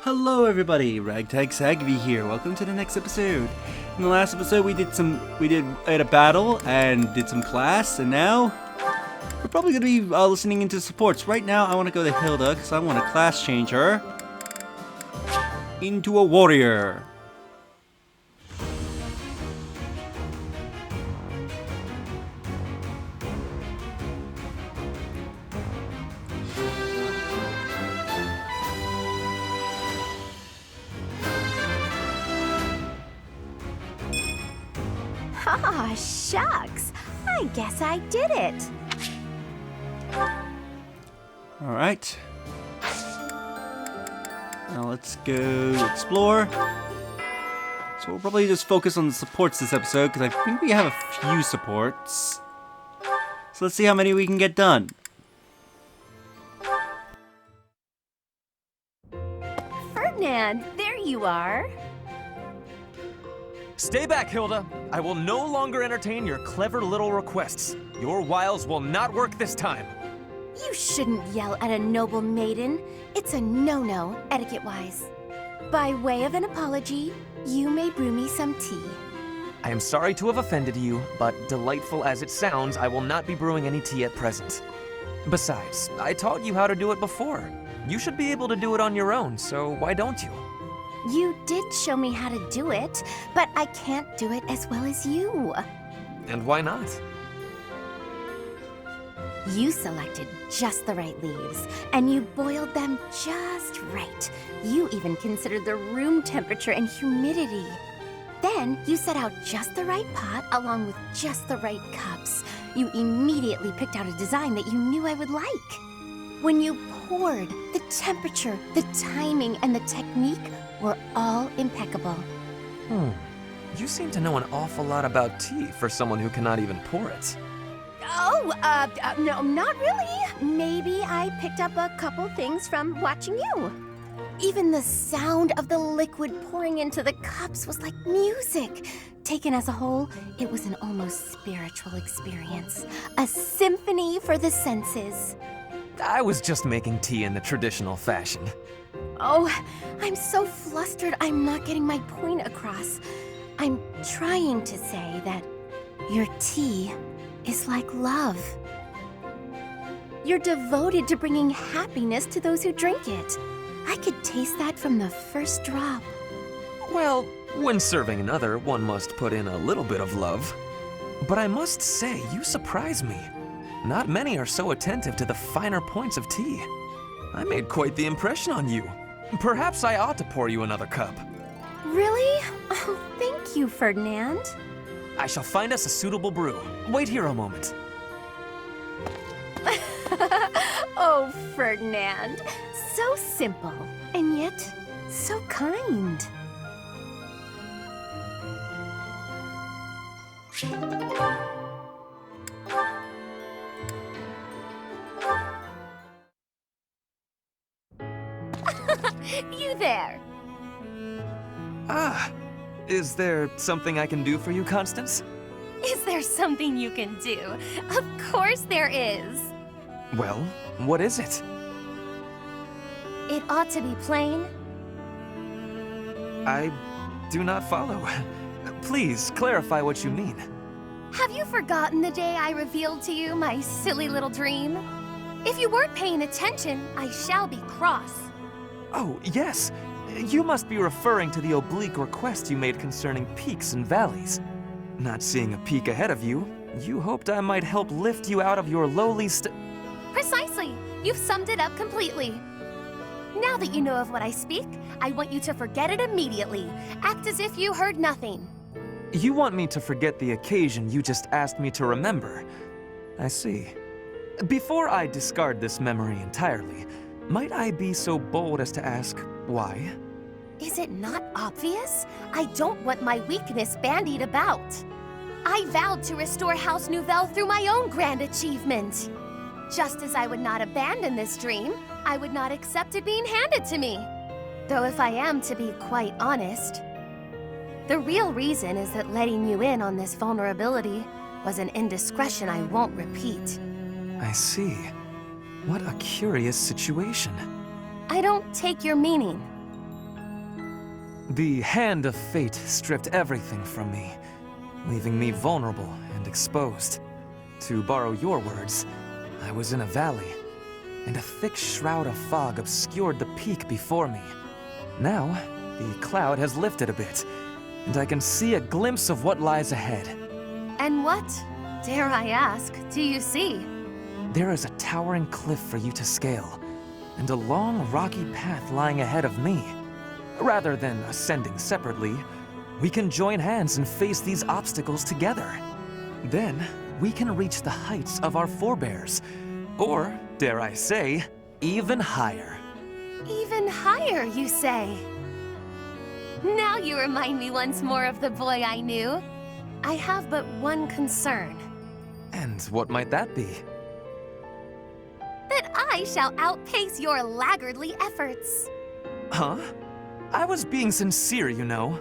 Hello everybody, Ragtag Sagvy here. Welcome to the next episode. In the last episode we had a battle and did some class, and now we're probably going to be listening into supports. Right now I want to go to Hilda because I want to class change her into a warrior. Ah, shucks. I guess I did it. Alright. Now let's go explore. So we'll probably just focus on the supports this episode because I think we have a few supports. So let's see how many we can get done. Ferdinand, there you are. Stay back, Hilda. I will no longer entertain your clever little requests. Your wiles will not work this time. You shouldn't yell at a noble maiden. It's a no-no, etiquette-wise. By way of an apology, you may brew me some tea. I am sorry to have offended you, but delightful as it sounds, I will not be brewing any tea at present. Besides, I taught you how to do it before. You should be able to do it on your own, so why don't you? You did show me how to do it, but I can't do it as well as you. And why not? You selected just the right leaves, and you boiled them just right. You even considered the room temperature and humidity. Then you set out just the right pot along with just the right cups. You immediately picked out a design that you knew I would like. When you poured, the temperature, the timing, and the technique were all impeccable. You seem to know an awful lot about tea for someone who cannot even pour it. Oh, no, not really. Maybe I picked up a couple things from watching you. Even the sound of the liquid pouring into the cups was like music. Taken as a whole, it was an almost spiritual experience. A symphony for the senses. I was just making tea in the traditional fashion. Oh, I'm so flustered I'm not getting my point across. I'm trying to say that your tea is like love. You're devoted to bringing happiness to those who drink it. I could taste that from the first drop. Well, when serving another, one must put in a little bit of love. But I must say, you surprise me. Not many are so attentive to the finer points of tea. I made quite the impression on you. Perhaps I ought to pour you another cup. Really? Oh, thank you, Ferdinand. I shall find us a suitable brew. Wait here a moment. Oh, Ferdinand. So simple, and yet so kind. You there. Ah, is there something I can do for you, Constance? Is there something you can do? Of course there is. Well, what is it? It ought to be plain. I do not follow. Please, clarify what you mean. Have you forgotten the day I revealed to you my silly little dream? If you weren't paying attention, I shall be cross. Oh, yes. You must be referring to the oblique request you made concerning peaks and valleys. Not seeing a peak ahead of you, you hoped I might help lift you out of your lowly Precisely. You've summed it up completely. Now that you know of what I speak, I want you to forget it immediately. Act as if you heard nothing. You want me to forget the occasion you just asked me to remember. I see. Before I discard this memory entirely, might I be so bold as to ask why? Is it not obvious? I don't want my weakness bandied about. I vowed to restore House Nouvelle through my own grand achievement. Just as I would not abandon this dream, I would not accept it being handed to me. Though if I am to be quite honest, the real reason is that letting you in on this vulnerability was an indiscretion I won't repeat. I see. What a curious situation. I don't take your meaning. The hand of fate stripped everything from me, leaving me vulnerable and exposed. To borrow your words, I was in a valley, and a thick shroud of fog obscured the peak before me. Now, the cloud has lifted a bit, and I can see a glimpse of what lies ahead. And what, dare I ask, do you see? There is a towering cliff for you to scale, and a long, rocky path lying ahead of me. Rather than ascending separately, we can join hands and face these obstacles together. Then, we can reach the heights of our forebears, or, dare I say, even higher. Even higher, you say? Now you remind me once more of the boy I knew. I have but one concern. And what might that be? That I shall outpace your laggardly efforts. Huh? I was being sincere, you know.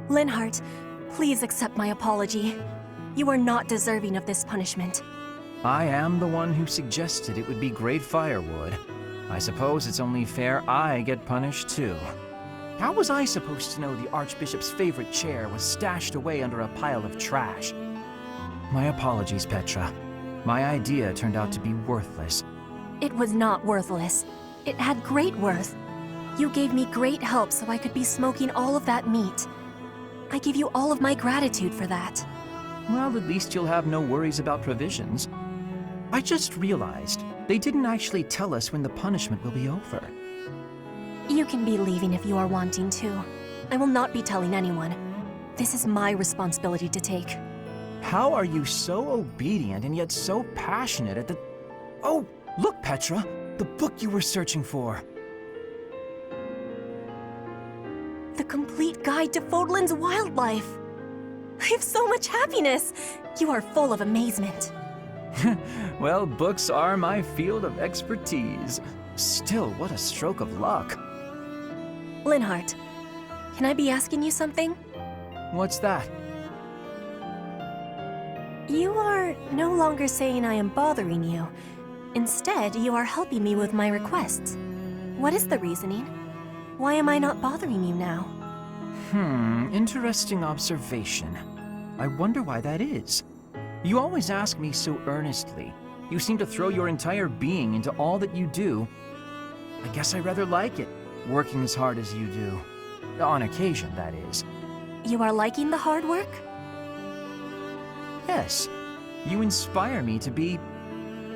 Linhardt, please accept my apology. You are not deserving of this punishment. I am the one who suggested it would be great firewood. I suppose it's only fair I get punished too. How was I supposed to know the Archbishop's favorite chair was stashed away under a pile of trash? My apologies, Petra. My idea turned out to be worthless. It was not worthless. It had great worth. You gave me great help so I could be smoking all of that meat. I give you all of my gratitude for that. Well, at least you'll have no worries about provisions. I just realized they didn't actually tell us when the punishment will be over. You can be leaving if you are wanting to. I will not be telling anyone. This is my responsibility to take. How are you so obedient and yet so passionate at the... Oh, look, Petra! The book you were searching for! The Complete Guide to Fodlan's Wildlife! I have so much happiness! You are full of amazement. Well, books are my field of expertise. Still, what a stroke of luck. Linhardt, can I be asking you something? What's that? You are no longer saying I am bothering you. Instead, you are helping me with my requests. What is the reasoning? Why am I not bothering you now? Interesting observation. I wonder why that is. You always ask me so earnestly. You seem to throw your entire being into all that you do. I guess I rather like it, working as hard as you do. On occasion, that is. You are liking the hard work? Yes. You inspire me to be,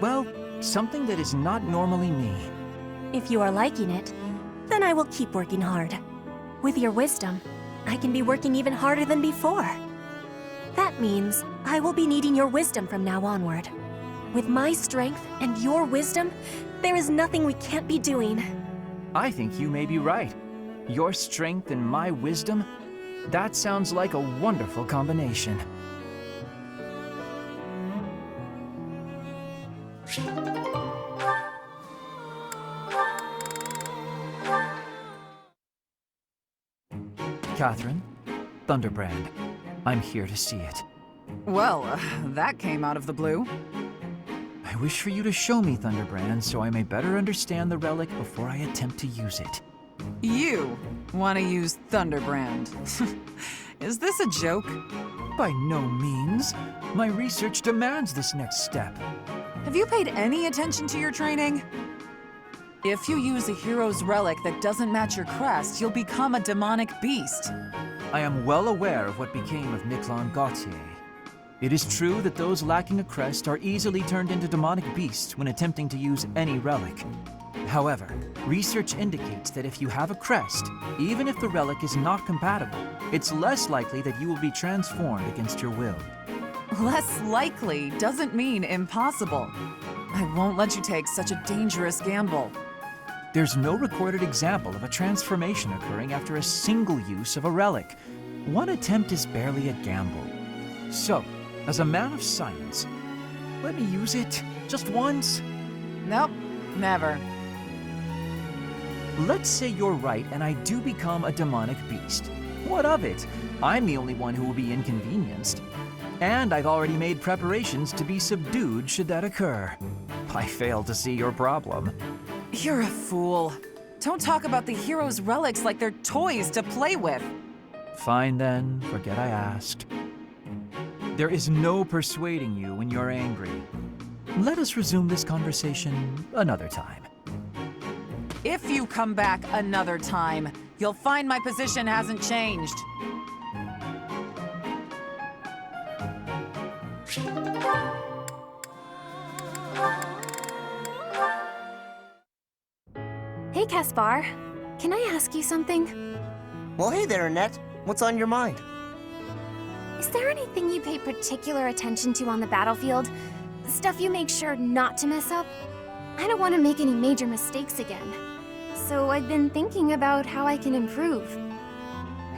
well, something that is not normally me. If you are liking it, then I will keep working hard. With your wisdom, I can be working even harder than before. That means I will be needing your wisdom from now onward. With my strength and your wisdom, there is nothing we can't be doing. I think you may be right. Your strength and my wisdom? That sounds like a wonderful combination. Catherine, Thunderbrand, I'm here to see it. Well, that came out of the blue. I wish for you to show me Thunderbrand so I may better understand the relic before I attempt to use it. You want to use Thunderbrand. Is this a joke? By no means. My research demands this next step. Have you paid any attention to your training? If you use a hero's relic that doesn't match your crest, you'll become a demonic beast. I am well aware of what became of Miquelon Gautier. It is true that those lacking a crest are easily turned into demonic beasts when attempting to use any relic. However, research indicates that if you have a crest, even if the relic is not compatible, it's less likely that you will be transformed against your will. Less likely doesn't mean impossible. I won't let you take such a dangerous gamble. There's no recorded example of a transformation occurring after a single use of a relic. One attempt is barely a gamble. So, as a man of science, let me use it just once. Nope, never. Let's say you're right and I do become a demonic beast. What of it? I'm the only one who will be inconvenienced. And I've already made preparations to be subdued should that occur. I fail to see your problem. You're a fool. Don't talk about the hero's relics like they're toys to play with. Fine then, forget I asked. There is no persuading you when you're angry. Let us resume this conversation another time. If you come back another time, you'll find my position hasn't changed. Hey, Caspar. Can I ask you something? Well, hey there, Annette. What's on your mind? Is there anything you pay particular attention to on the battlefield? Stuff you make sure not to mess up? I don't want to make any major mistakes again. So I've been thinking about how I can improve.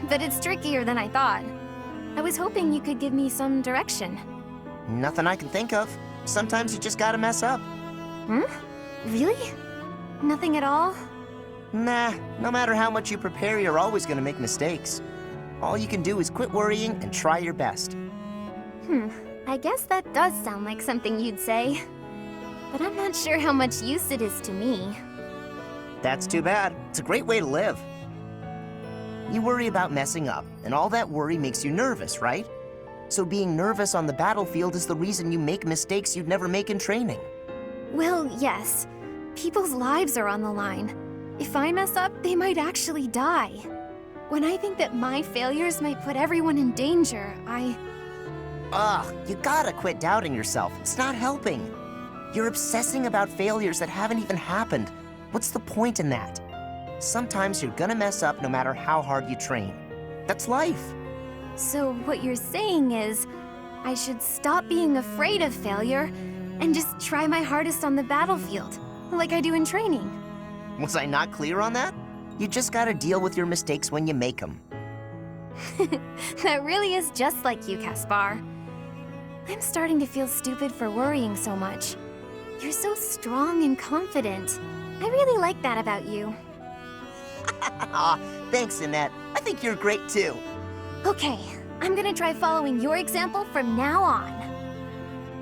But it's trickier than I thought. I was hoping you could give me some direction. Nothing I can think of. Sometimes you just gotta mess up. Really? Nothing at all? Nah, no matter how much you prepare, you're always gonna make mistakes. All you can do is quit worrying and try your best. I guess that does sound like something you'd say. But I'm not sure how much use it is to me. That's too bad. It's a great way to live. You worry about messing up, and all that worry makes you nervous, right? So being nervous on the battlefield is the reason you make mistakes you'd never make in training. Well, yes. People's lives are on the line. If I mess up, they might actually die. When I think that my failures might put everyone in danger, Ugh, you gotta quit doubting yourself. It's not helping. You're obsessing about failures that haven't even happened. What's the point in that? Sometimes you're gonna mess up no matter how hard you train. That's life. So what you're saying is, I should stop being afraid of failure and just try my hardest on the battlefield, like I do in training. Was I not clear on that? You just gotta deal with your mistakes when you make them. That really is just like you, Caspar. I'm starting to feel stupid for worrying so much. You're so strong and confident. I really like that about you. Aw, thanks, Annette. I think you're great too. Okay, I'm gonna try following your example from now on.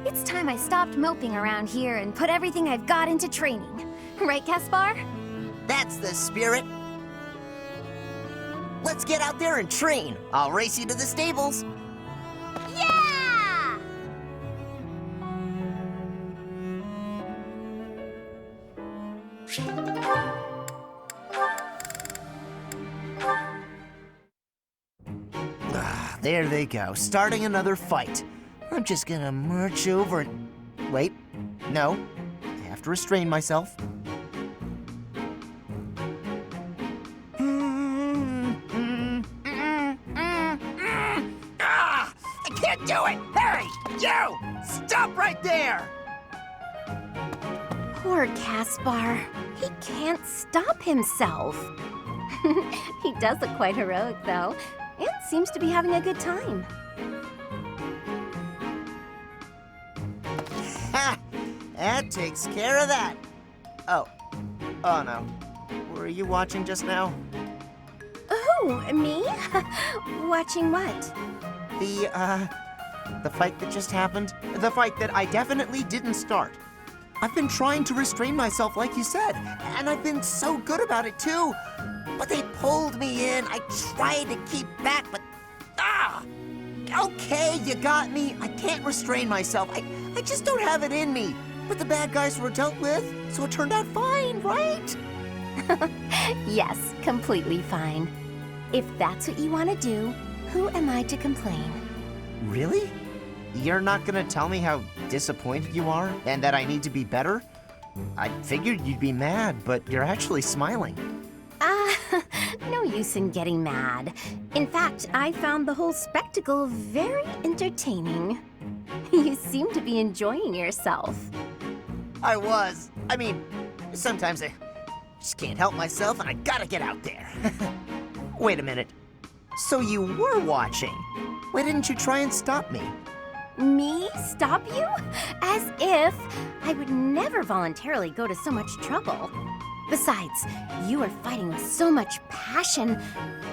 It's time I stopped moping around here and put everything I've got into training. Right, Caspar? That's the spirit. Let's get out there and train. I'll race you to the stables. Yeah! There they go, starting another fight. I'm just gonna march over and... Wait, no. I have to restrain myself. I can't do it! Hey, you! Stop right there! Poor Caspar. He can't stop himself. He does look quite heroic, though, and seems to be having a good time. Ha! That takes care of that. Oh. Oh no. Were you watching just now? Oh, me? Watching what? The fight that just happened? The fight that I definitely didn't start. I've been trying to restrain myself like you said, and I've been so good about it too. But they pulled me in. I tried to keep back, but... Okay, you got me. I can't restrain myself. I just don't have it in me. But the bad guys were dealt with, so it turned out fine, right? Yes, completely fine. If that's what you want to do, who am I to complain? Really? You're not gonna tell me how disappointed you are and that I need to be better? I figured you'd be mad, but you're actually smiling. No use in getting mad. In fact, I found the whole spectacle very entertaining. You seem to be enjoying yourself. I was. I mean, sometimes I just can't help myself and I gotta get out there. Wait a minute. So you were watching? Why didn't you try and stop me? Me stop you? As if I would never voluntarily go to so much trouble. Besides, you were fighting with so much passion.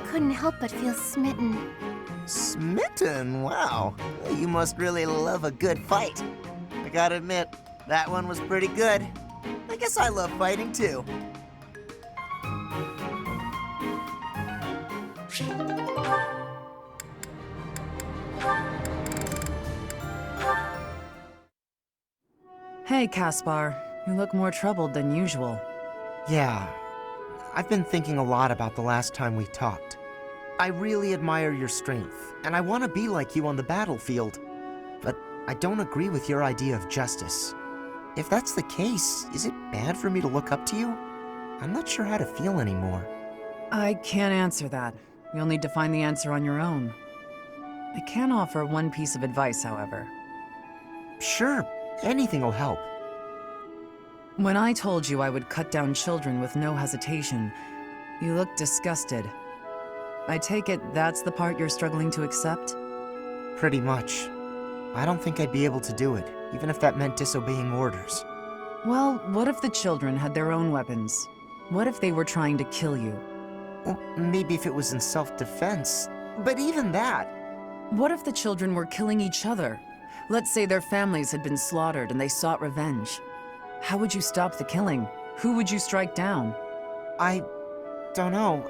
Couldn't help but feel smitten. Smitten? Wow. You must really love a good fight. I gotta admit, that one was pretty good. I guess I love fighting too. Hey, Caspar. You look more troubled than usual. Yeah, I've been thinking a lot about the last time we talked. I really admire your strength, and I want to be like you on the battlefield. But I don't agree with your idea of justice. If that's the case, is it bad for me to look up to you? I'm not sure how to feel anymore. I can't answer that. You'll need to find the answer on your own. I can offer one piece of advice, however. Sure, anything will help. When I told you I would cut down children with no hesitation, you looked disgusted. I take it that's the part you're struggling to accept? Pretty much. I don't think I'd be able to do it, even if that meant disobeying orders. Well, what if the children had their own weapons? What if they were trying to kill you? Well, maybe if it was in self-defense, but even that. What if the children were killing each other? Let's say their families had been slaughtered and they sought revenge. How would you stop the killing? Who would you strike down? I don't know.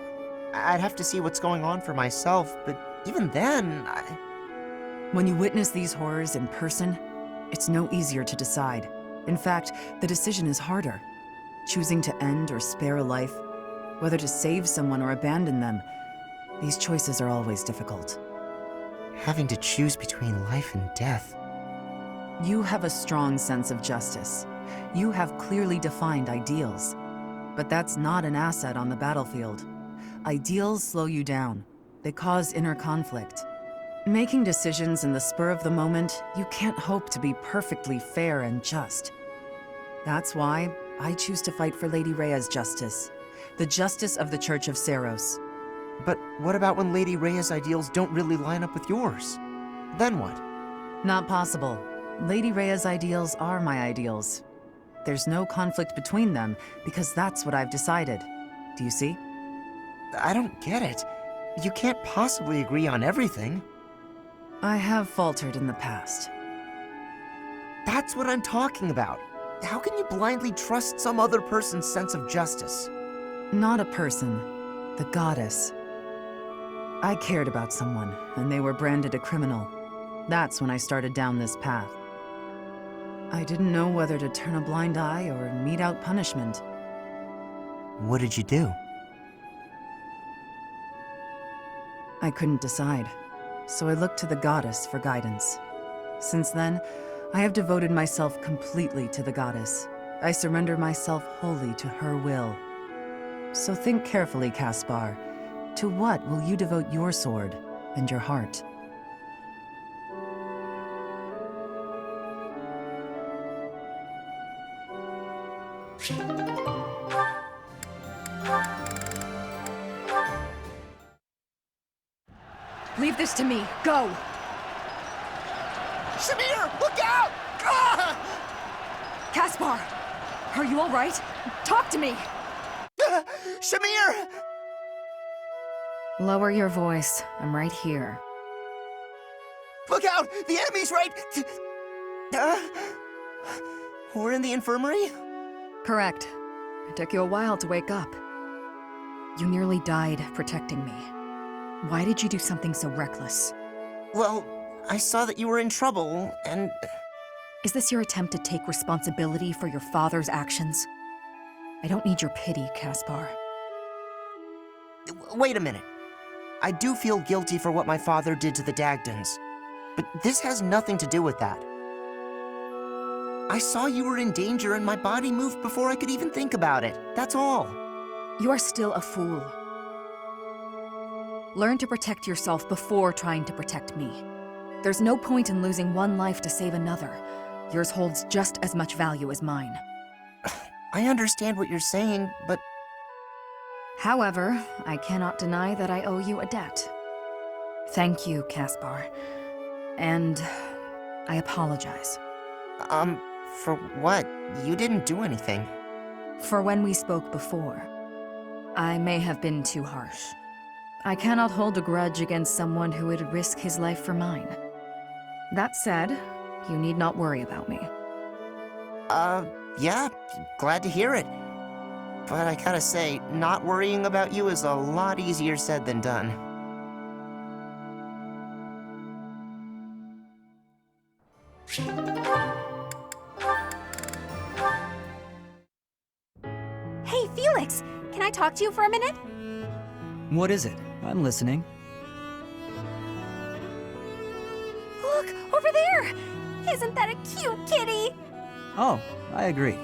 I'd have to see what's going on for myself, but even then, When you witness these horrors in person, it's no easier to decide. In fact, the decision is harder. Choosing to end or spare a life, whether to save someone or abandon them, these choices are always difficult. Having to choose between life and death. You have a strong sense of justice. You have clearly defined ideals. But that's not an asset on the battlefield. Ideals slow you down. They cause inner conflict. Making decisions in the spur of the moment, you can't hope to be perfectly fair and just. That's why I choose to fight for Lady Rhea's justice. The justice of the Church of Seiros. But what about when Lady Rhea's ideals don't really line up with yours? Then what? Not possible. Lady Rhea's ideals are my ideals. There's no conflict between them, because that's what I've decided. Do you see? I don't get it. You can't possibly agree on everything. I have faltered in the past. That's what I'm talking about. How can you blindly trust some other person's sense of justice? Not a person. The goddess. I cared about someone, and they were branded a criminal. That's when I started down this path. I didn't know whether to turn a blind eye or mete out punishment. What did you do? I couldn't decide, so I looked to the goddess for guidance. Since then, I have devoted myself completely to the goddess. I surrender myself wholly to her will. So think carefully, Caspar. To what will you devote your sword and your heart? Leave this to me. Go! Shamir, look out! Ah! Caspar! Are you all right? Talk to me! Shamir! Lower your voice. I'm right here. Look out! The enemy's right! We're in the infirmary? Correct. It took you a while to wake up. You nearly died protecting me. Why did you do something so reckless? Well, I saw that you were in trouble, and... Is this your attempt to take responsibility for your father's actions? I don't need your pity, Caspar. Wait a minute. I do feel guilty for what my father did to the Dagdans, but this has nothing to do with that. I saw you were in danger and my body moved before I could even think about it. That's all. You are still a fool. Learn to protect yourself before trying to protect me. There's no point in losing one life to save another. Yours holds just as much value as mine. I understand what you're saying, but... However, I cannot deny that I owe you a debt. Thank you, Caspar. And I apologize. For what? You didn't do anything. For when we spoke before, I may have been too harsh. I cannot hold a grudge against someone who would risk his life for mine. That said, you need not worry about me. Yeah, glad to hear it. But I gotta say, not worrying about you is a lot easier said than done. Hey, Felix! Can I talk to you for a minute? What is it? I'm listening. Look, over there! Isn't that a cute kitty? Oh, I agree.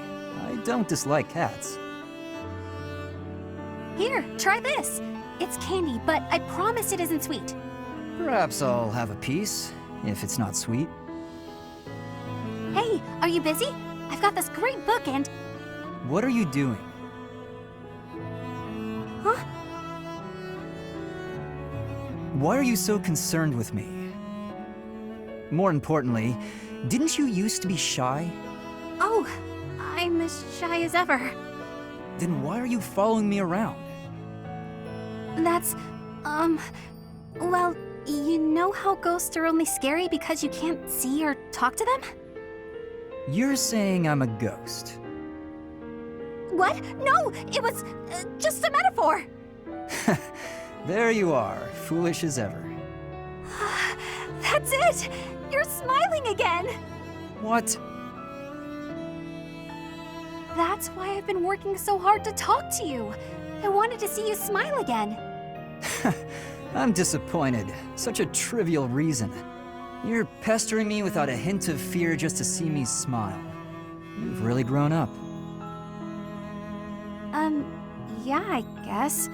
I don't dislike cats. Here, try this. It's candy, but I promise it isn't sweet. Perhaps I'll have a piece, if it's not sweet. Hey, are you busy? I've got this great book and... What are you doing? Huh? Why are you so concerned with me? More importantly, didn't you used to be shy? Oh, I'm as shy as ever. Then why are you following me around? That's, well, you know how ghosts are only scary because you can't see or talk to them? You're saying I'm a ghost. What? No, it was just a metaphor. There you are, foolish as ever. That's it! You're smiling again! What? That's why I've been working so hard to talk to you. I wanted to see you smile again. I'm disappointed. Such a trivial reason. You're pestering me without a hint of fear just to see me smile. You've really grown up. Yeah, I guess.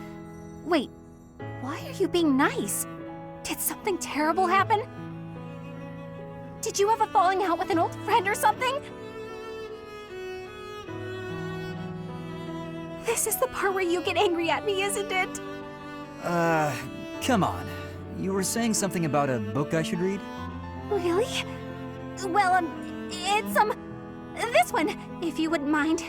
Wait, why are you being nice? Did something terrible happen? Did you have a falling out with an old friend or something? This is the part where you get angry at me, isn't it? Come on. You were saying something about a book I should read? Really? Well, it's, this one, if you wouldn't mind.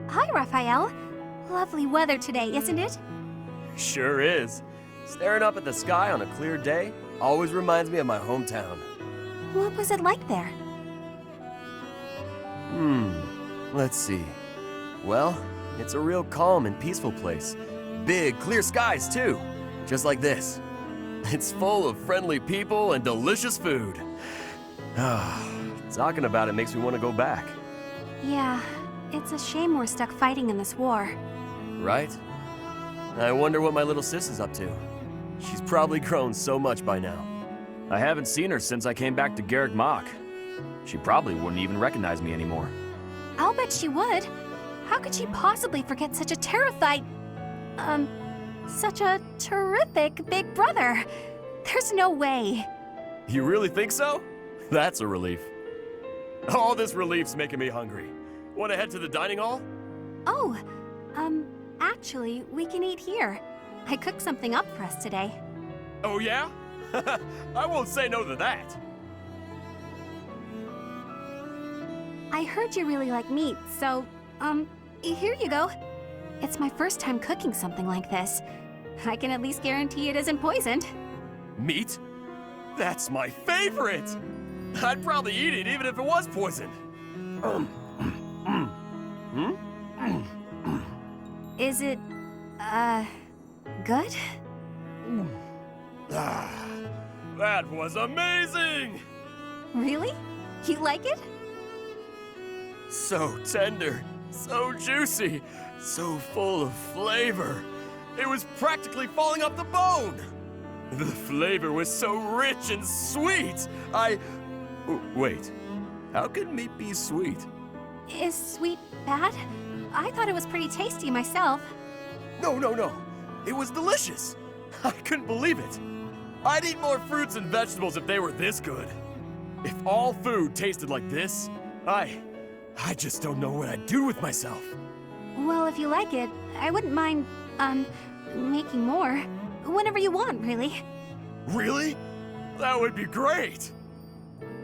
Hi, Raphael. Lovely weather today, isn't it? Sure is. Staring up at the sky on a clear day always reminds me of my hometown. What was it like there? Let's see. Well, it's a real calm and peaceful place. Big, clear skies, too. Just like this. It's full of friendly people and delicious food. Talking about it makes me want to go back. Yeah, it's a shame we're stuck fighting in this war. Right? I wonder what my little sis is up to. She's probably grown so much by now. I haven't seen her since I came back to Garrick Mach. She probably wouldn't even recognize me anymore. I'll bet she would. How could she possibly forget such a such a terrific big brother? There's no way. You really think so? That's a relief. All this relief's making me hungry. Want to head to the dining hall? Oh, actually, we can eat here. I cooked something up for us today. Oh yeah? I won't say no to that. I heard you really like meat, so, here you go. It's my first time cooking something like this. I can at least guarantee it isn't poisoned. Meat? That's my favorite! I'd probably eat it even if it was poisoned. Is it, good? That was amazing! Really? You like it? So tender, so juicy, so full of flavor. It was practically falling off the bone. The flavor was so rich and sweet. Wait, how can meat be sweet? Is sweet bad? I thought it was pretty tasty myself. No. It was delicious. I couldn't believe it. I'd eat more fruits and vegetables if they were this good. If all food tasted like this, I just don't know what I'd do with myself. Well, if you like it, I wouldn't mind, making more. whenever you want, really. Really? That would be great!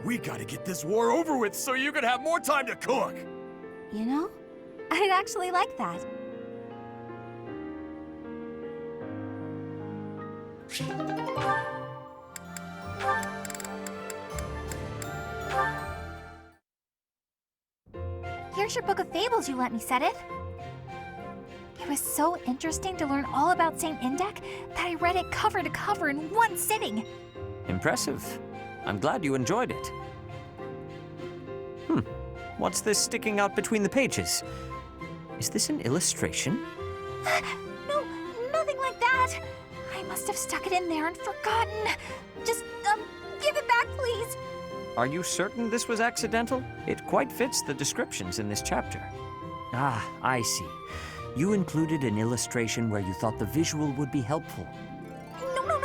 We gotta get this war over with so you can have more time to cook! You know, I'd actually like that. Here's your book of fables you let me set it. It was so interesting to learn all about Saint Indec that I read it cover to cover in one sitting. Impressive. I'm glad you enjoyed it. What's this sticking out between the pages? Is this an illustration? No, nothing like that. I must have stuck it in there and forgotten. Just, give it back, please. Are you certain this was accidental? It quite fits the descriptions in this chapter. Ah, I see. You included an illustration where you thought the visual would be helpful. No, not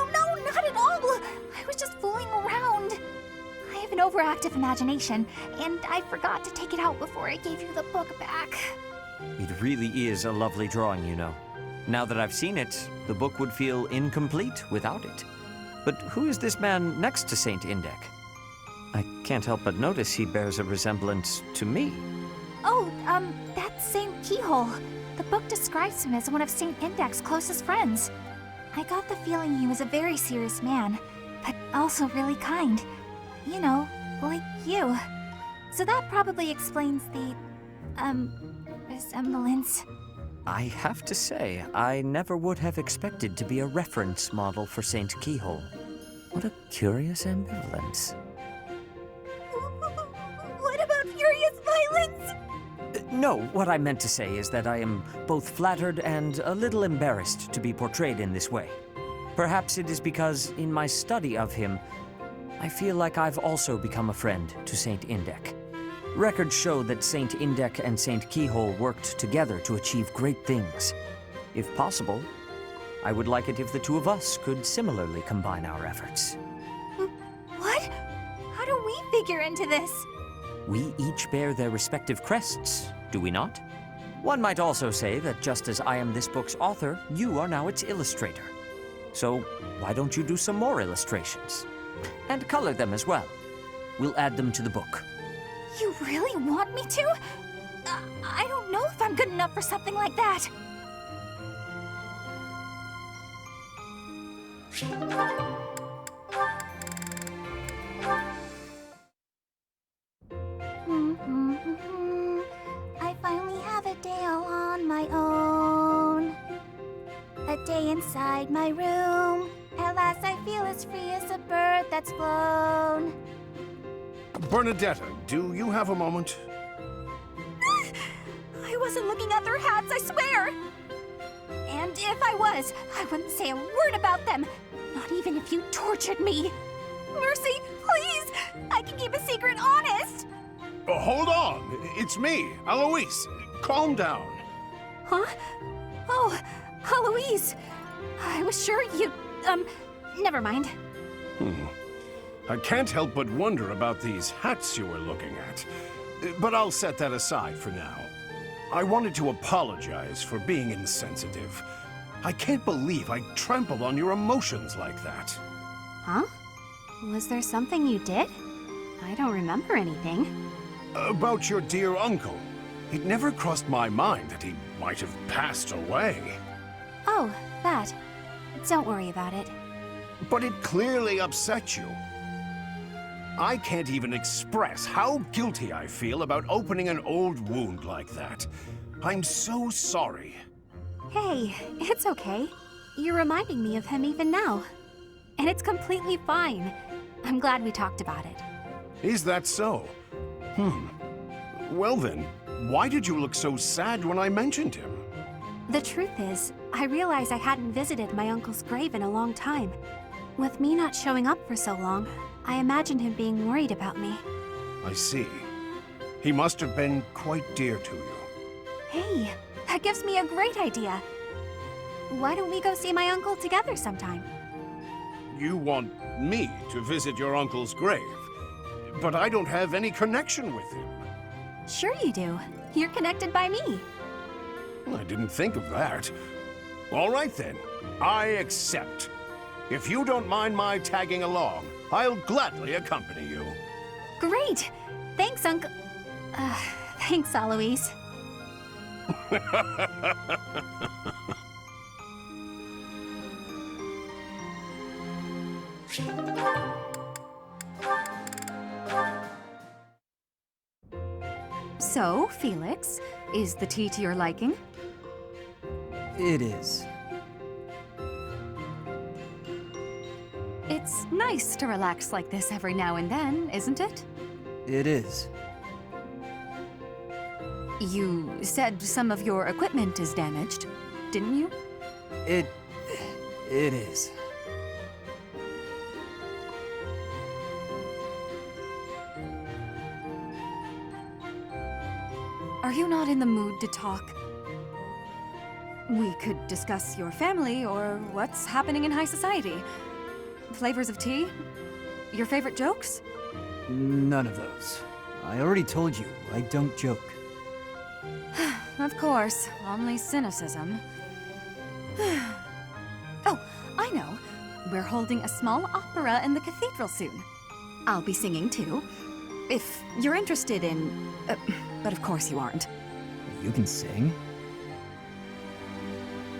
at all. I was just fooling around. I have an overactive imagination, and I forgot to take it out before I gave you the book back. It really is a lovely drawing, you know. Now that I've seen it, the book would feel incomplete without it. But who is this man next to Saint Indec? I can't help but notice he bears a resemblance to me. Oh, that's Saint Keyhole. The book describes him as one of Saint Indec's closest friends. I got the feeling he was a very serious man, but also really kind. You know, like you. So that probably explains the, resemblance. I have to say, I never would have expected to be a reference model for Saint Keyhole. What a curious ambivalence. What about furious violence? No, what I meant to say is that I am both flattered and a little embarrassed to be portrayed in this way. Perhaps it is because, in my study of him, I feel like I've also become a friend to Saint Indec. Records show that Saint Indec and Saint Keyhole worked together to achieve great things. If possible, I would like it if the two of us could similarly combine our efforts. What? How do we figure into this? We each bear their respective crests, do we not? One might also say that just as I am this book's author, you are now its illustrator. So why don't you do some more illustrations? And color them as well. We'll add them to the book. You really want me to? I don't know if I'm good enough for something like that. I finally have a day all on my own. A day inside my room. At last I feel as free as a bird that's flown. Bernadetta, do you have a moment? I wasn't looking at their hats, I swear! And if I was, I wouldn't say a word about them. Not even if you tortured me. Mercy, please! I can keep a secret honest! Hold on! It's me, Eloise. Calm down. Huh? Oh, Eloise. I was sure you... never mind. I can't help but wonder about these hats you were looking at. But I'll set that aside for now. I wanted to apologize for being insensitive. I can't believe I trampled on your emotions like that. Huh? Was there something you did? I don't remember anything. About your dear uncle. It never crossed my mind that he might have passed away. Oh, that. Don't worry about it. But it clearly upset you. I can't even express how guilty I feel about opening an old wound like that. I'm so sorry. Hey, it's okay. You're reminding me of him even now. And it's completely fine. I'm glad we talked about it. Is that so? Well then, why did you look so sad when I mentioned him? The truth is, I realized I hadn't visited my uncle's grave in a long time. With me not showing up for so long, I imagined him being worried about me. I see. He must have been quite dear to you. Hey, that gives me a great idea. Why don't we go see my uncle together sometime? You want me to visit your uncle's grave, but I don't have any connection with him. Sure you do. You're connected by me. I didn't think of that. All right then, I accept. If you don't mind my tagging along, I'll gladly accompany you. Great! Thanks, Uncle. Thanks, Eloise. So, Felix, is the tea to your liking? It is. It's nice to relax like this every now and then, isn't it? It is. You said some of your equipment is damaged, didn't you? It is. Are you not in the mood to talk? We could discuss your family or what's happening in high society. Flavors of tea? Your favorite jokes? None of those. I already told you, I don't joke. Of course, only cynicism. Oh, I know. We're holding a small opera in the cathedral soon. I'll be singing too. If you're interested in... but of course you aren't. You can sing?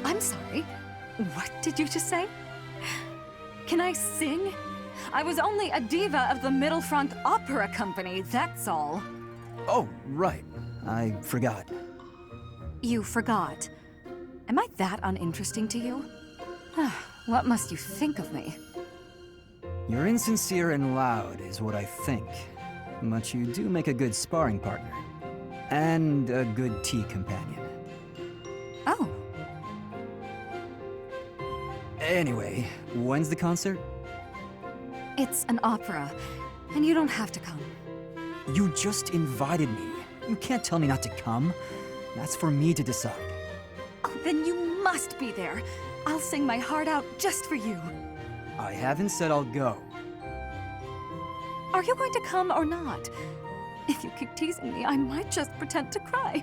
I'm sorry. What did you just say? Can I sing? I was only a diva of the Middle Frank Opera Company, that's all. Oh, right. I forgot. You forgot. Am I that uninteresting to you? What must you think of me? You're insincere and loud, is what I think. But you do make a good sparring partner. And a good tea companion. Oh. Anyway, when's the concert? It's an opera, and you don't have to come. You just invited me. You can't tell me not to come. That's for me to decide. Oh, then you must be there. I'll sing my heart out just for you. I haven't said I'll go. Are you going to come or not? If you keep teasing me, I might just pretend to cry.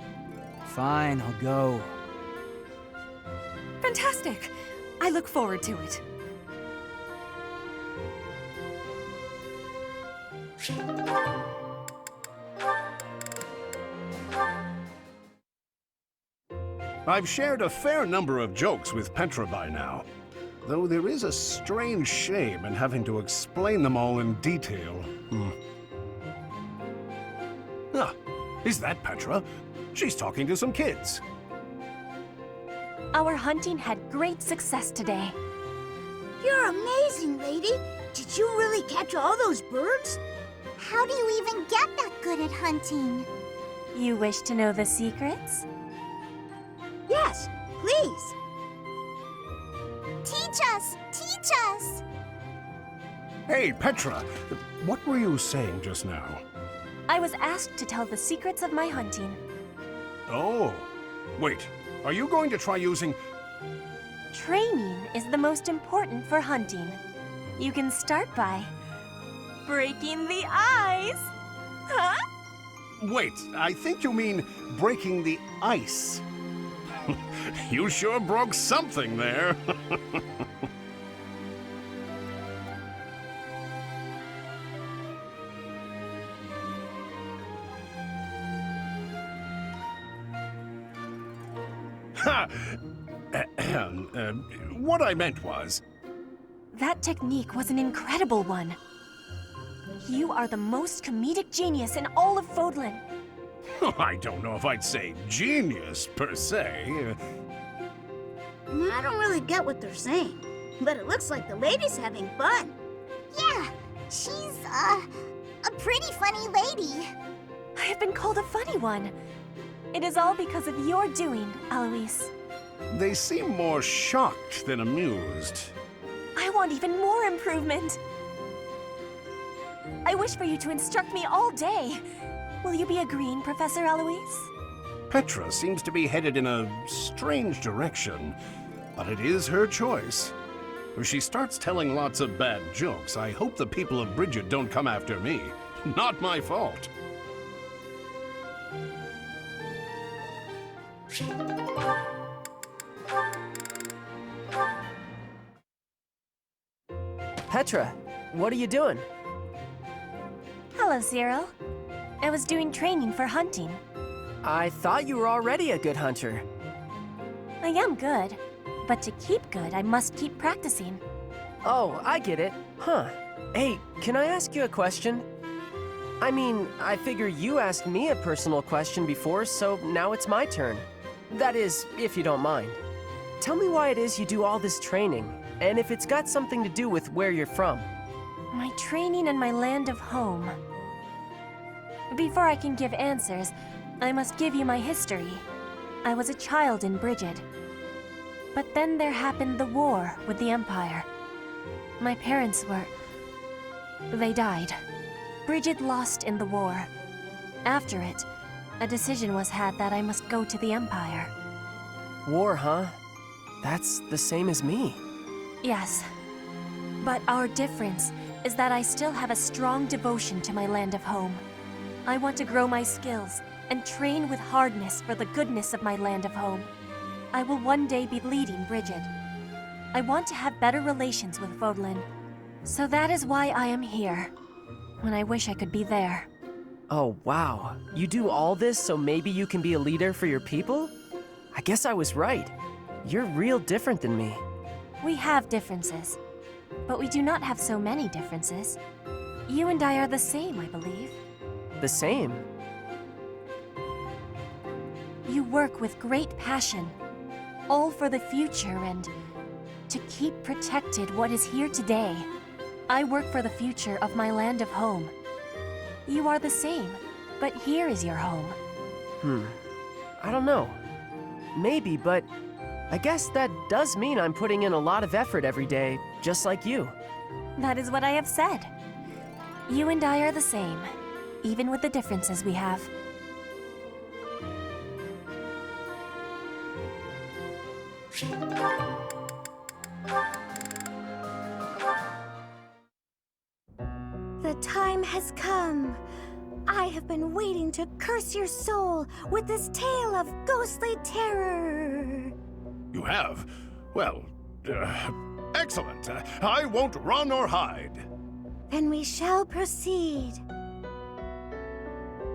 Fine, I'll go. Fantastic! I look forward to it. I've shared a fair number of jokes with Petra by now, though there is a strange shame in having to explain them all in detail. Ah, is that Petra? She's talking to some kids. Our hunting had great success today. You're amazing, lady. Did you really catch all those birds? How do you even get that good at hunting? You wish to know the secrets? Yes, please. Teach us! Teach us! Hey, Petra, what were you saying just now? I was asked to tell the secrets of my hunting. Oh, wait, are you going to try using... Training is the most important for hunting. You can start by breaking the ice. Huh? Wait, I think you mean breaking the ice. You sure broke something there. Ha! What I meant was... That technique was an incredible one. You are the most comedic genius in all of Fodlan. I don't know if I'd say genius, per se. I don't really get what they're saying, but it looks like the lady's having fun. Yeah, she's, a pretty funny lady. I have been called a funny one. It is all because of your doing, Eloise. They seem more shocked than amused. I want even more improvement. I wish for you to instruct me all day. Will you be agreeing, Professor Eloise? Petra seems to be headed in a strange direction, but it is her choice. If she starts telling lots of bad jokes, I hope the people of Bridget don't come after me. Not my fault. Petra, what are you doing? Hello, Cyril. I was doing training for hunting. I thought you were already a good hunter. I am good, but to keep good, I must keep practicing. Oh, I get it. Huh. Hey, can I ask you a question? I mean, I figure you asked me a personal question before, so now it's my turn. That is, if you don't mind. Tell me why it is you do all this training, and if it's got something to do with where you're from. My training in my land of home. Before I can give answers, I must give you my history. I was a child in Brigid. But then there happened the war with the Empire. My parents they died. Brigid lost in the war. After it, a decision was had that I must go to the Empire. War, huh? That's the same as me. Yes. But our difference is that I still have a strong devotion to my land of home. I want to grow my skills and train with hardness for the goodness of my land of home. I will one day be leading Brigid. I want to have better relations with Vodlin. So that is why I am here, when I wish I could be there. Oh, wow. You do all this so maybe you can be a leader for your people? I guess I was right. You're real different than me. We have differences, but we do not have so many differences. You and I are the same, I believe. The same? You work with great passion, all for the future and to keep protected what is here today. I work for the future of my land of home. You are the same, but here is your home. I don't know. Maybe, but I guess that does mean I'm putting in a lot of effort every day, just like you. That is what I have said. You and I are the same, even with the differences we have. The time has come. I have been waiting to curse your soul with this tale of ghostly terror. You have? Well, excellent. I won't run or hide. Then we shall proceed.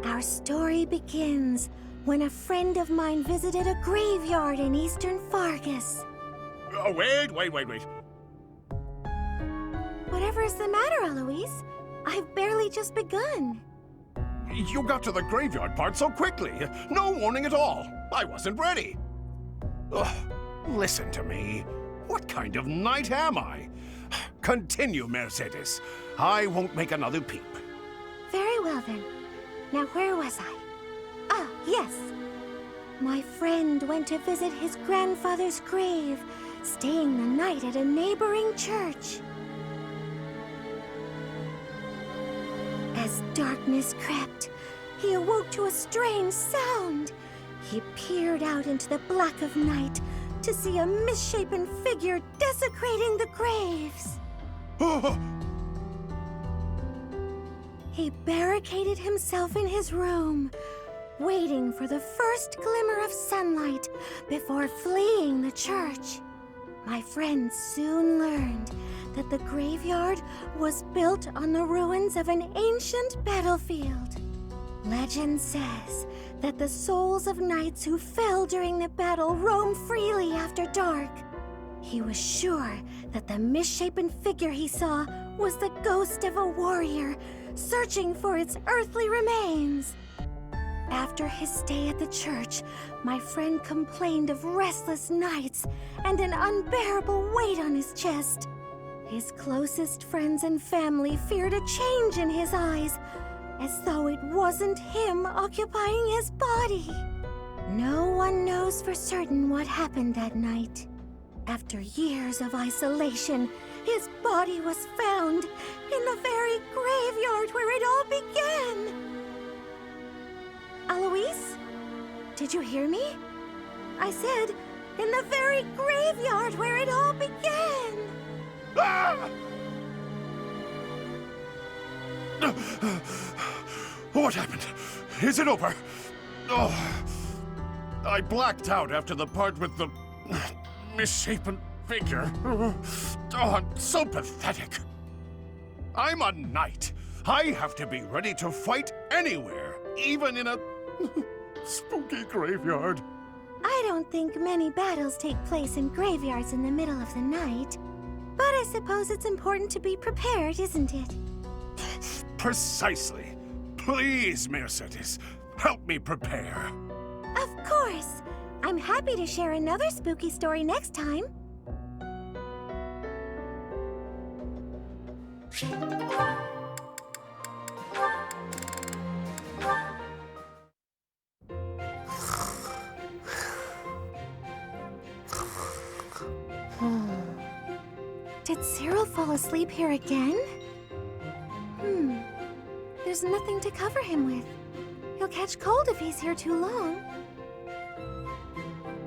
Our story begins when a friend of mine visited a graveyard in eastern Fargus. Oh, wait. Whatever is the matter, Eloise? I've barely just begun. You got to the graveyard part so quickly. No warning at all. I wasn't ready. Ugh, listen to me. What kind of knight am I? Continue, Mercedes. I won't make another peep. Very well, then. Now, where was I? Ah, yes. My friend went to visit his grandfather's grave, staying the night at a neighboring church. As darkness crept, he awoke to a strange sound. He peered out into the black of night to see a misshapen figure desecrating the graves. He barricaded himself in his room, waiting for the first glimmer of sunlight before fleeing the church. My friend soon learned that the graveyard was built on the ruins of an ancient battlefield. Legend says that the souls of knights who fell during the battle roam freely after dark. He was sure that the misshapen figure he saw was the ghost of a warrior searching for its earthly remains. After his stay at the church, my friend complained of restless nights and an unbearable weight on his chest. His closest friends and family feared a change in his eyes, as though it wasn't him occupying his body. No one knows for certain what happened that night. After years of isolation, his body was found in the very graveyard where it all began. Eloise? Did you hear me? I said, in the very graveyard where it all began. Ah! What happened? Is it over? Oh, I blacked out after the part with the misshapen figure. Oh, I'm so pathetic. I'm a knight. I have to be ready to fight anywhere, even in a spooky graveyard. I don't think many battles take place in graveyards in the middle of the night. But I suppose it's important to be prepared, isn't it? Precisely. Please, Mercedes, help me prepare. Of course. I'm happy to share another spooky story next time. Did Cyril fall asleep here again? There's nothing to cover him with. He'll catch cold if he's here too long.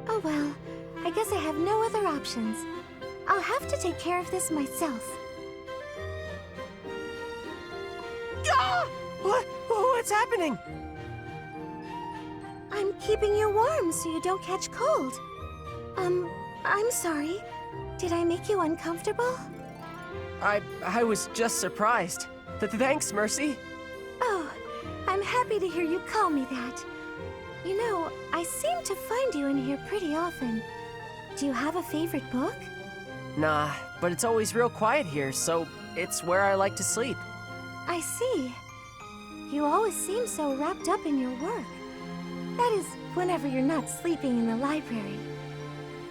Oh well, I guess I have no other options. I'll have to take care of this myself. Ah! What's happening? I'm keeping you warm so you don't catch cold. I'm sorry. Did I make you uncomfortable? I was just surprised. Thanks, Mercy. Oh, I'm happy to hear you call me that. You know, I seem to find you in here pretty often. Do you have a favorite book? Nah, but it's always real quiet here, so it's where I like to sleep. I see. You always seem so wrapped up in your work. That is, whenever you're not sleeping in the library.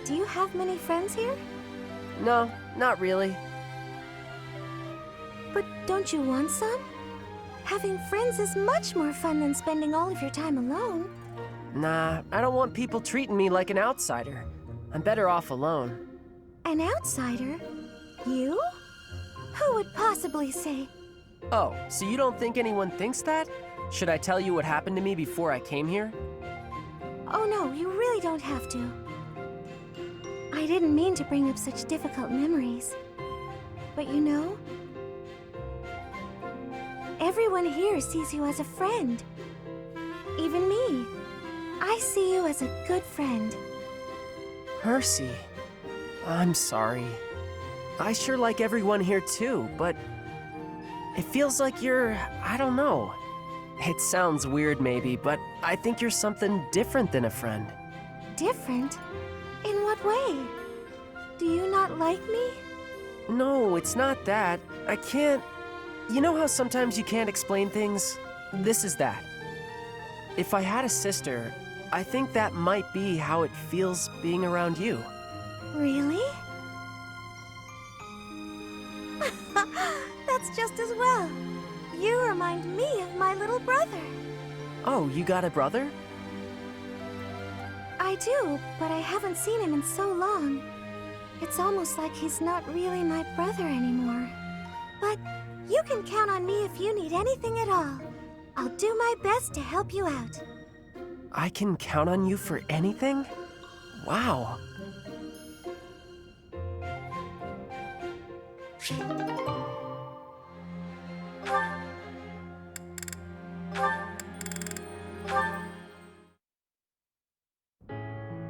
Do you have many friends here? No, not really. But don't you want some? Having friends is much more fun than spending all of your time alone. Nah, I don't want people treating me like an outsider. I'm better off alone. An outsider? You? Who would possibly say? Oh, so you don't think anyone thinks that? Should I tell you what happened to me before I came here? Oh no, you really don't have to. I didn't mean to bring up such difficult memories. But you know, everyone here sees you as a friend. Even me. I see you as a good friend. Mercy, I'm sorry. I sure like everyone here too, but it feels like you're, I don't know. It sounds weird maybe, but I think you're something different than a friend. Different? In what way? Do you not like me? No, it's not that. I can't... You know how sometimes you can't explain things? This is that. If I had a sister, I think that might be how it feels being around you. Really? That's just as well. You remind me of my little brother. Oh, you got a brother? I do, but I haven't seen him in so long. It's almost like he's not really my brother anymore. But you can count on me if you need anything at all. I'll do my best to help you out. I can count on you for anything? Wow.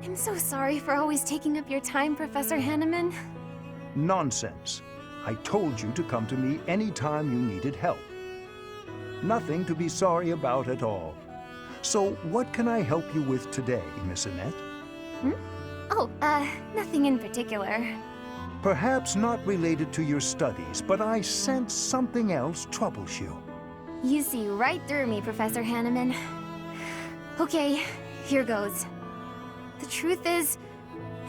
I'm so sorry for always taking up your time, Professor Hanneman. Nonsense. I told you to come to me anytime you needed help. Nothing to be sorry about at all. So, what can I help you with today, Miss Annette? Oh, nothing in particular. Perhaps not related to your studies, but I sense something else troubles you. You see right through me, Professor Hanneman. Okay, here goes. The truth is,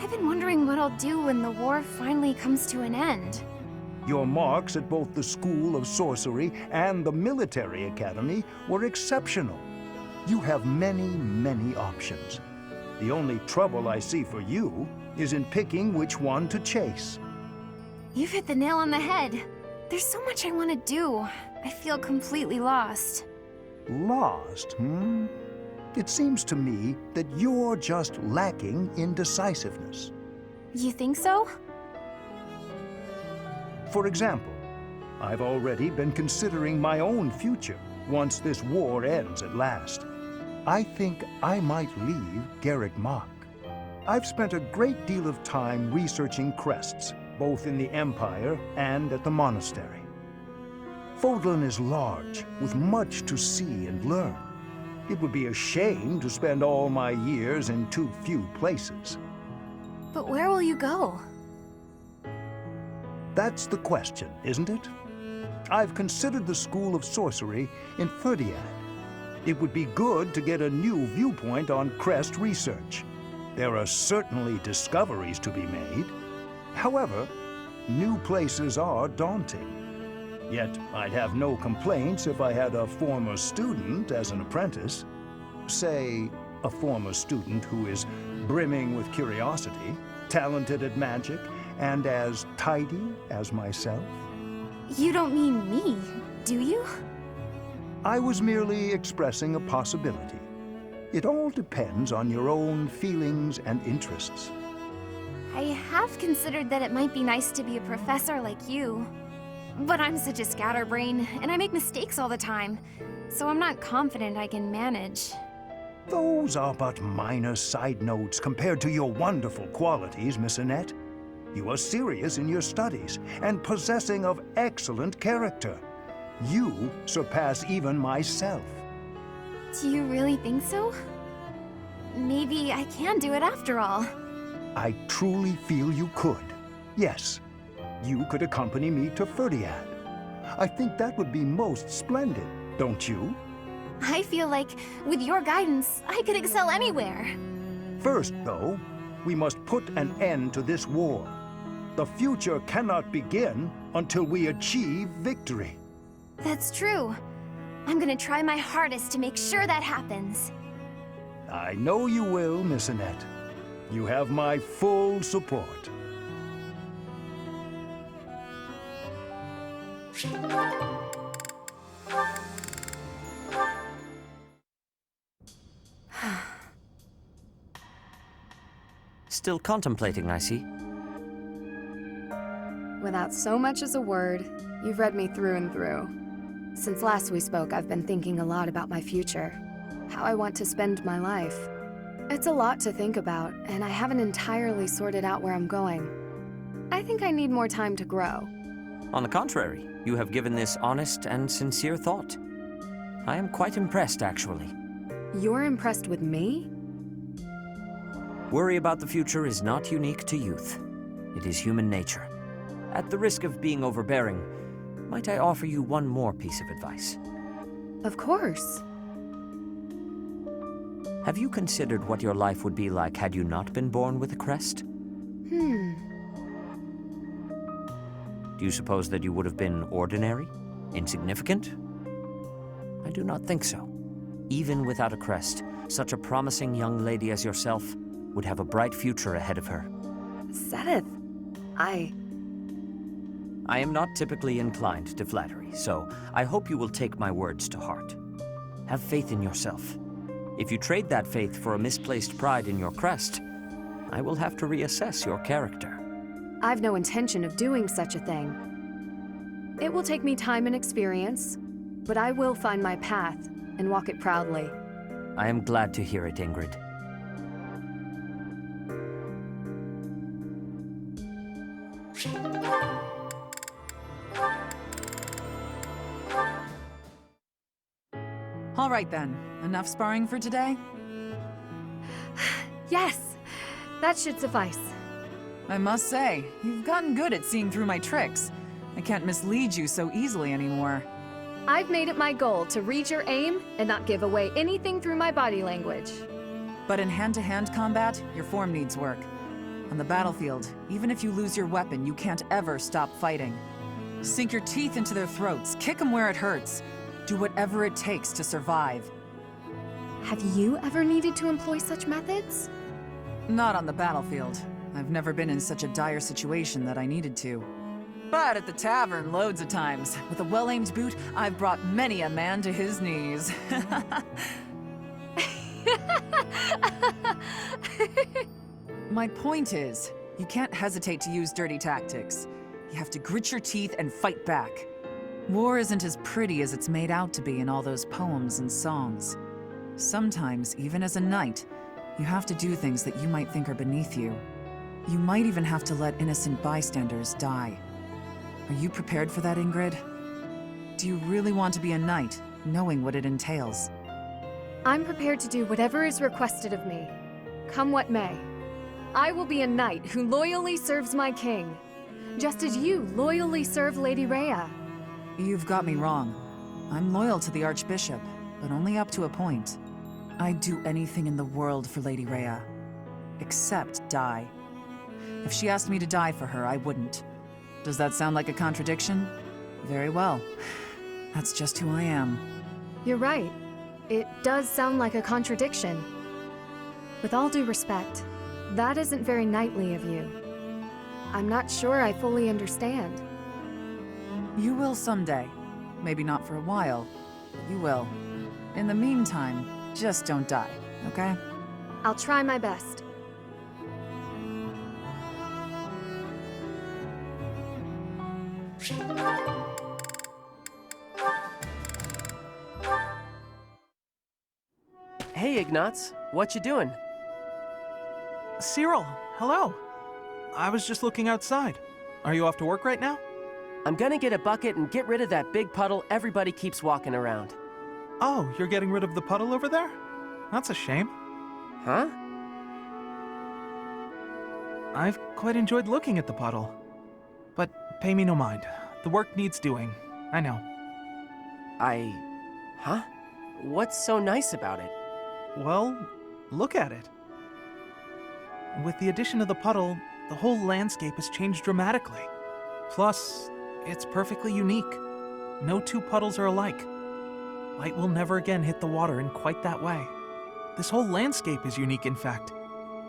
I've been wondering what I'll do when the war finally comes to an end. Your marks at both the School of Sorcery and the Military Academy were exceptional. You have many, many options. The only trouble I see for you is in picking which one to chase. You've hit the nail on the head. There's so much I want to do. I feel completely lost. Lost, It seems to me that you're just lacking in decisiveness. You think so? For example, I've already been considering my own future once this war ends at last. I think I might leave Garrick Mach. I've spent a great deal of time researching crests, both in the Empire and at the monastery. Fodlan is large, with much to see and learn. It would be a shame to spend all my years in too few places. But where will you go? That's the question, isn't it? I've considered the School of Sorcery in Ferdiad. It would be good to get a new viewpoint on Crest research. There are certainly discoveries to be made. However, new places are daunting. Yet I'd have no complaints if I had a former student as an apprentice. Say, a former student who is brimming with curiosity, talented at magic, and as tidy as myself. You don't mean me, do you? I was merely expressing a possibility. It all depends on your own feelings and interests. I have considered that it might be nice to be a professor like you. But I'm such a scatterbrain, and I make mistakes all the time, so I'm not confident I can manage. Those are but minor side notes compared to your wonderful qualities, Miss Annette. You are serious in your studies and possessing of excellent character. You surpass even myself. Do you really think so? Maybe I can do it after all. I truly feel you could. Yes, you could accompany me to Ferdiad. I think that would be most splendid, don't you? I feel like, with your guidance, I could excel anywhere. First, though, we must put an end to this war. The future cannot begin until we achieve victory. That's true. I'm gonna try my hardest to make sure that happens. I know you will, Miss Annette. You have my full support. Still contemplating, I see. Without so much as a word, you've read me through and through. Since last we spoke, I've been thinking a lot about my future. How I want to spend my life. It's a lot to think about, and I haven't entirely sorted out where I'm going. I think I need more time to grow. On the contrary, you have given this honest and sincere thought. I am quite impressed, actually. You're impressed with me? Worry about the future is not unique to youth. It is human nature. At the risk of being overbearing, might I offer you one more piece of advice? Of course. Have you considered what your life would be like had you not been born with a crest? Do you suppose that you would have been ordinary? Insignificant? I do not think so. Even without a crest, such a promising young lady as yourself would have a bright future ahead of her. Seth, I am not typically inclined to flattery, so I hope you will take my words to heart. Have faith in yourself. If you trade that faith for a misplaced pride in your crest, I will have to reassess your character. I've no intention of doing such a thing. It will take me time and experience, but I will find my path and walk it proudly. I am glad to hear it, Ingrid. All right then, enough sparring for today? Yes, that should suffice. I must say, you've gotten good at seeing through my tricks. I can't mislead you so easily anymore. I've made it my goal to read your aim and not give away anything through my body language. But in hand-to-hand combat, your form needs work. On the battlefield, even if you lose your weapon, you can't ever stop fighting. Sink your teeth into their throats, kick them where it hurts. Do whatever it takes to survive. Have you ever needed to employ such methods? Not on the battlefield. I've never been in such a dire situation that I needed to. But at the tavern, loads of times. With a well-aimed boot, I've brought many a man to his knees. My point is, you can't hesitate to use dirty tactics. You have to grit your teeth and fight back. War isn't as pretty as it's made out to be in all those poems and songs. Sometimes, even as a knight, you have to do things that you might think are beneath you. You might even have to let innocent bystanders die. Are you prepared for that, Ingrid? Do you really want to be a knight, knowing what it entails? I'm prepared to do whatever is requested of me, come what may. I will be a knight who loyally serves my king, just as you loyally serve Lady Rhea. You've got me wrong. I'm loyal to the Archbishop, but only up to a point. I'd do anything in the world for Lady Rhea, except die. If she asked me to die for her, I wouldn't. Does that sound like a contradiction? Very well. That's just who I am. You're right. It does sound like a contradiction. With all due respect, that isn't very knightly of you. I'm not sure I fully understand. You will someday. Maybe not for a while, but you will. In the meantime, just don't die, okay? I'll try my best. Hey, Ignatz. What you doing? Cyril, hello. I was just looking outside. Are you off to work right now? I'm gonna get a bucket and get rid of that big puddle everybody keeps walking around. Oh, you're getting rid of the puddle over there? That's a shame. Huh? I've quite enjoyed looking at the puddle. But pay me no mind. The work needs doing. I know. Huh? What's so nice about it? Well, look at it. With the addition of the puddle, the whole landscape has changed dramatically. Plus, it's perfectly unique. No two puddles are alike. Light will never again hit the water in quite that way. This whole landscape is unique, in fact.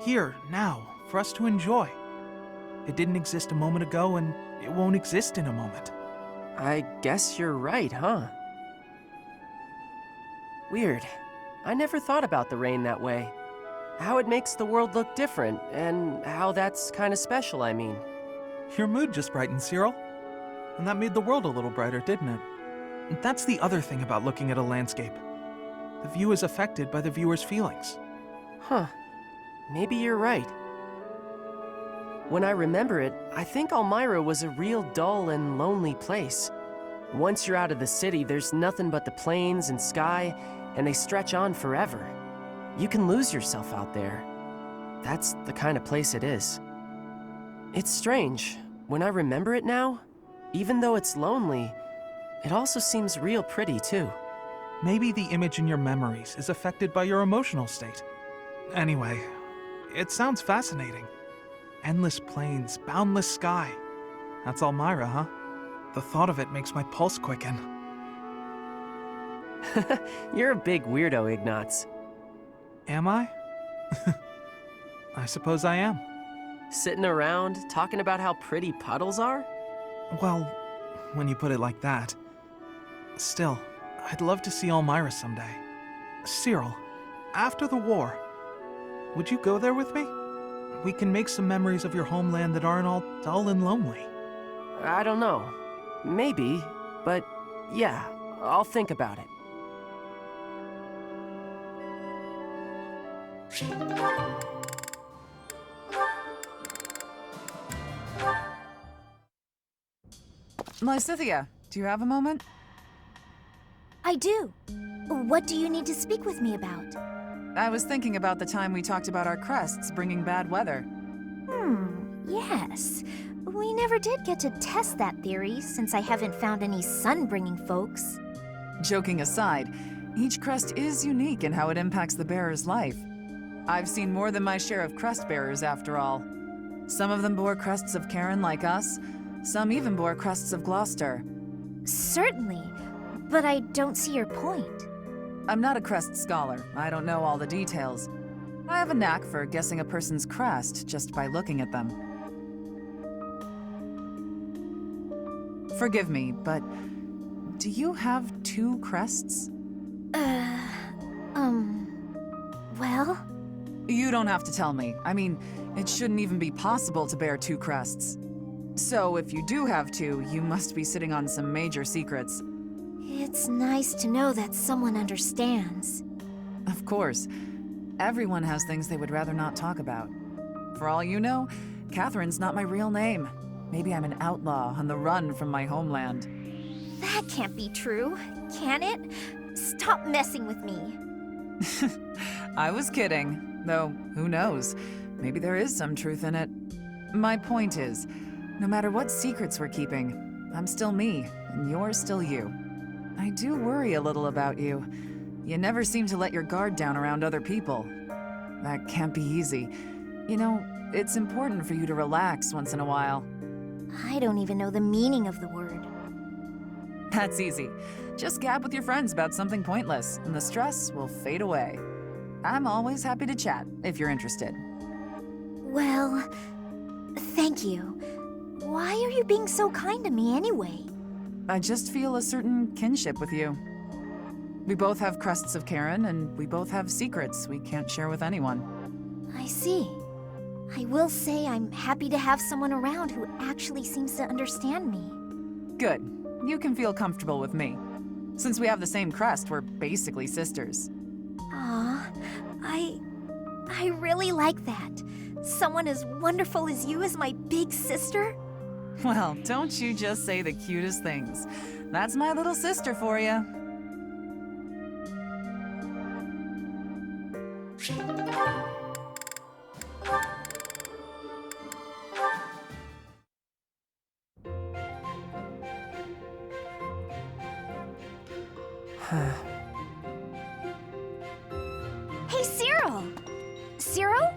Here, now, for us to enjoy. It didn't exist a moment ago, and it won't exist in a moment. I guess you're right, huh? Weird. I never thought about the rain that way. How it makes the world look different, and how that's kind of special, I mean. Your mood just brightened, Cyril. And that made the world a little brighter, didn't it? And that's the other thing about looking at a landscape. The view is affected by the viewer's feelings. Huh. Maybe you're right. When I remember it, I think Elmira was a real dull and lonely place. Once you're out of the city, there's nothing but the plains and sky, and they stretch on forever. You can lose yourself out there. That's the kind of place it is. It's strange. When I remember it now, even though it's lonely, it also seems real pretty too. Maybe the image in your memories is affected by your emotional state. Anyway, it sounds fascinating. Endless plains, boundless sky. That's Elmira, huh? The thought of it makes my pulse quicken. You're a big weirdo, Ignatz. Am I? I suppose I am. Sitting around, talking about how pretty puddles are? Well, when you put it like that. Still, I'd love to see Elmira someday. Cyril, after the war, would you go there with me? We can make some memories of your homeland that aren't all dull and lonely. I don't know. Maybe, but yeah, I'll think about it. Lysithia, do you have a moment? I do. What do you need to speak with me about? I was thinking about the time we talked about our crests bringing bad weather. Yes. We never did get to test that theory since I haven't found any sun-bringing folks. Joking aside, each crest is unique in how it impacts the bearer's life. I've seen more than my share of crest bearers, after all. Some of them bore crests of Karen like us, some even bore crests of Gloucester. Certainly, but I don't see your point. I'm not a crest scholar. I don't know all the details. I have a knack for guessing a person's crest just by looking at them. Forgive me, but do you have 2 crests? Well? You don't have to tell me. I mean, it shouldn't even be possible to bear 2 crests. So if you do have 2, you must be sitting on some major secrets. It's nice to know that someone understands. Of course. Everyone has things they would rather not talk about. For all you know, Catherine's not my real name. Maybe I'm an outlaw on the run from my homeland. That can't be true, can it? Stop messing with me. I was kidding, though who knows? Maybe there is some truth in it. My point is, no matter what secrets we're keeping, I'm still me, and you're still you. I do worry a little about you. You never seem to let your guard down around other people. That can't be easy. You know, it's important for you to relax once in a while. I don't even know the meaning of the word. That's easy. Just gab with your friends about something pointless, and the stress will fade away. I'm always happy to chat, if you're interested. Well, thank you. Why are you being so kind to me anyway? I just feel a certain kinship with you. We both have crests of Karen, and we both have secrets we can't share with anyone. I see. I will say I'm happy to have someone around who actually seems to understand me. Good. You can feel comfortable with me. Since we have the same crest, we're basically sisters. Aw, I really like that. Someone as wonderful as you is my big sister? Well, don't you just say the cutest things. That's my little sister for you. Hey, Cyril! Cyril?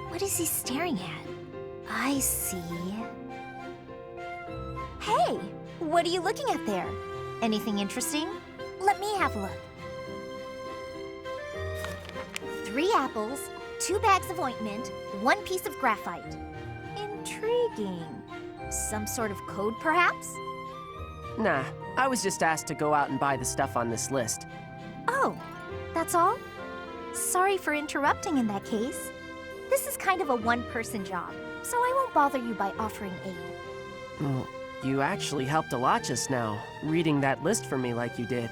What is he staring at? I see. Hey! What are you looking at there? Anything interesting? Let me have a look. 3 apples, 2 bags of ointment, 1 piece of graphite. Intriguing. Some sort of code, perhaps? Nah, I was just asked to go out and buy the stuff on this list. Oh, that's all? Sorry for interrupting in that case. This is kind of a one-person job, so I won't bother you by offering aid. Well, you actually helped a lot just now, reading that list for me like you did.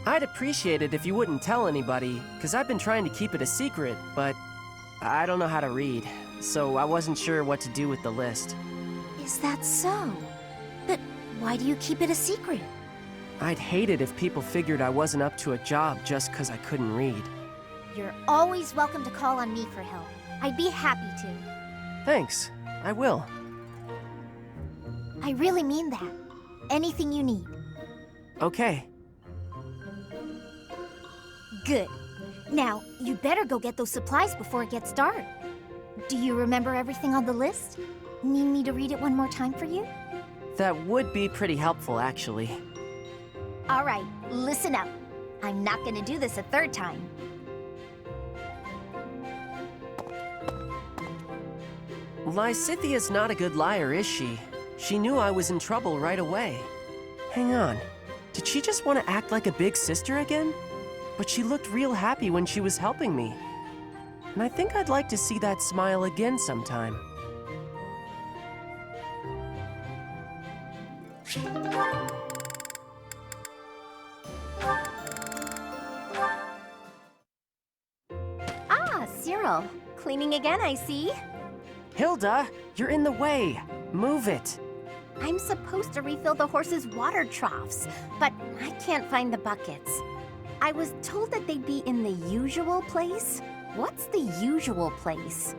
I'd appreciate it if you wouldn't tell anybody, because I've been trying to keep it a secret, but I don't know how to read, so I wasn't sure what to do with the list. Is that so? But why do you keep it a secret? I'd hate it if people figured I wasn't up to a job just because I couldn't read. You're always welcome to call on me for help. I'd be happy to. Thanks, I will. I really mean that. Anything you need. Okay. Good. Now, you better go get those supplies before it gets dark. Do you remember everything on the list? Need me to read it one more time for you? That would be pretty helpful, actually. All right, listen up. I'm not gonna do this a 3rd time. Lysithia's not a good liar, is she? She knew I was in trouble right away. Hang on. Did she just want to act like a big sister again? But she looked real happy when she was helping me. And I think I'd like to see that smile again sometime. Ah, Cyril. Cleaning again, I see. Hilda, you're in the way. Move it. I'm supposed to refill the horses' water troughs, but I can't find the buckets. I was told that they'd be in the usual place. What's the usual place?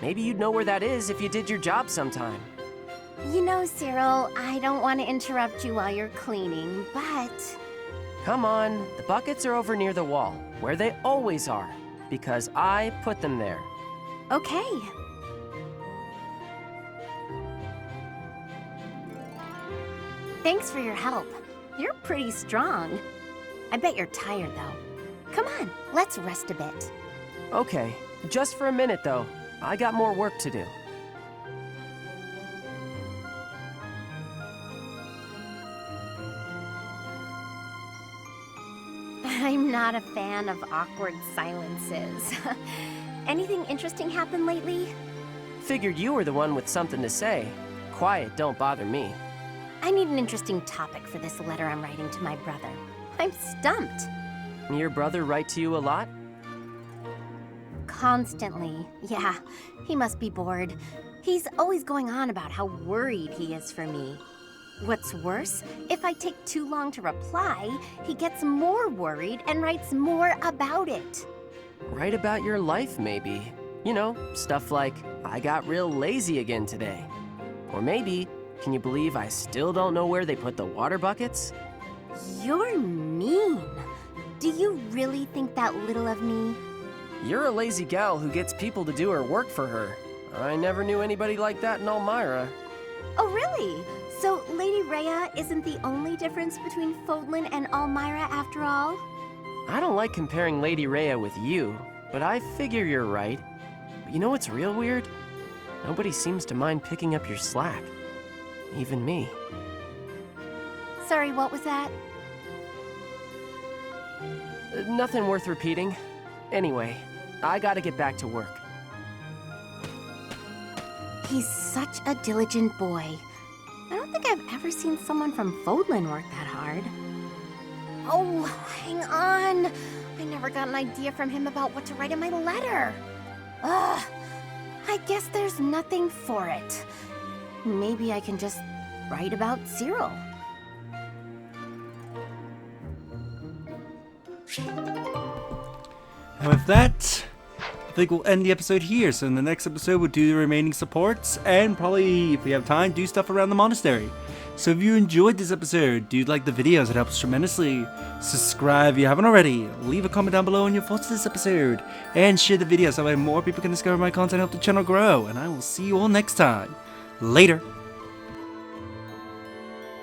Maybe you'd know where that is if you did your job sometime. You know, Cyril, I don't want to interrupt you while you're cleaning, but... Come on, the buckets are over near the wall, where they always are, because I put them there. Okay. Thanks for your help. You're pretty strong. I bet you're tired, though. Come on, let's rest a bit. Okay, just for a minute, though. I got more work to do. I'm not a fan of awkward silences. Anything interesting happen lately? Figured you were the one with something to say. Quiet don't bother me. I need an interesting topic for this letter I'm writing to my brother. I'm stumped. Your brother write to you a lot? Constantly. Yeah, he must be bored. He's always going on about how worried he is for me. What's worse, if I take too long to reply, he gets more worried and writes more about it. Write about your life, maybe. You know, stuff like, I got real lazy again today. Or maybe, can you believe I still don't know where they put the water buckets? You're mean. Do you really think that little of me? You're a lazy gal who gets people to do her work for her. I never knew anybody like that in Elmira. Oh, really? So Lady Rhea isn't the only difference between Fodlan and Elmira after all? I don't like comparing Lady Rhea with you, but I figure you're right. But you know what's real weird? Nobody seems to mind picking up your slack. Even me. Sorry, what was that? Nothing worth repeating. Anyway, I gotta get back to work. He's such a diligent boy. I don't think I've ever seen someone from Fodlan work that hard. Oh, hang on. I never got an idea from him about what to write in my letter. Ugh. I guess there's nothing for it. Maybe I can just write about Cyril. And with that, I think we'll end the episode here. So in the next episode, we'll do the remaining supports and probably, if we have time, do stuff around the monastery. So if you enjoyed this episode, do like the videos, it helps tremendously. Subscribe if you haven't already. Leave a comment down below on your thoughts of this episode. And share the video so that more people can discover my content and help the channel grow. And I will see you all next time. Later.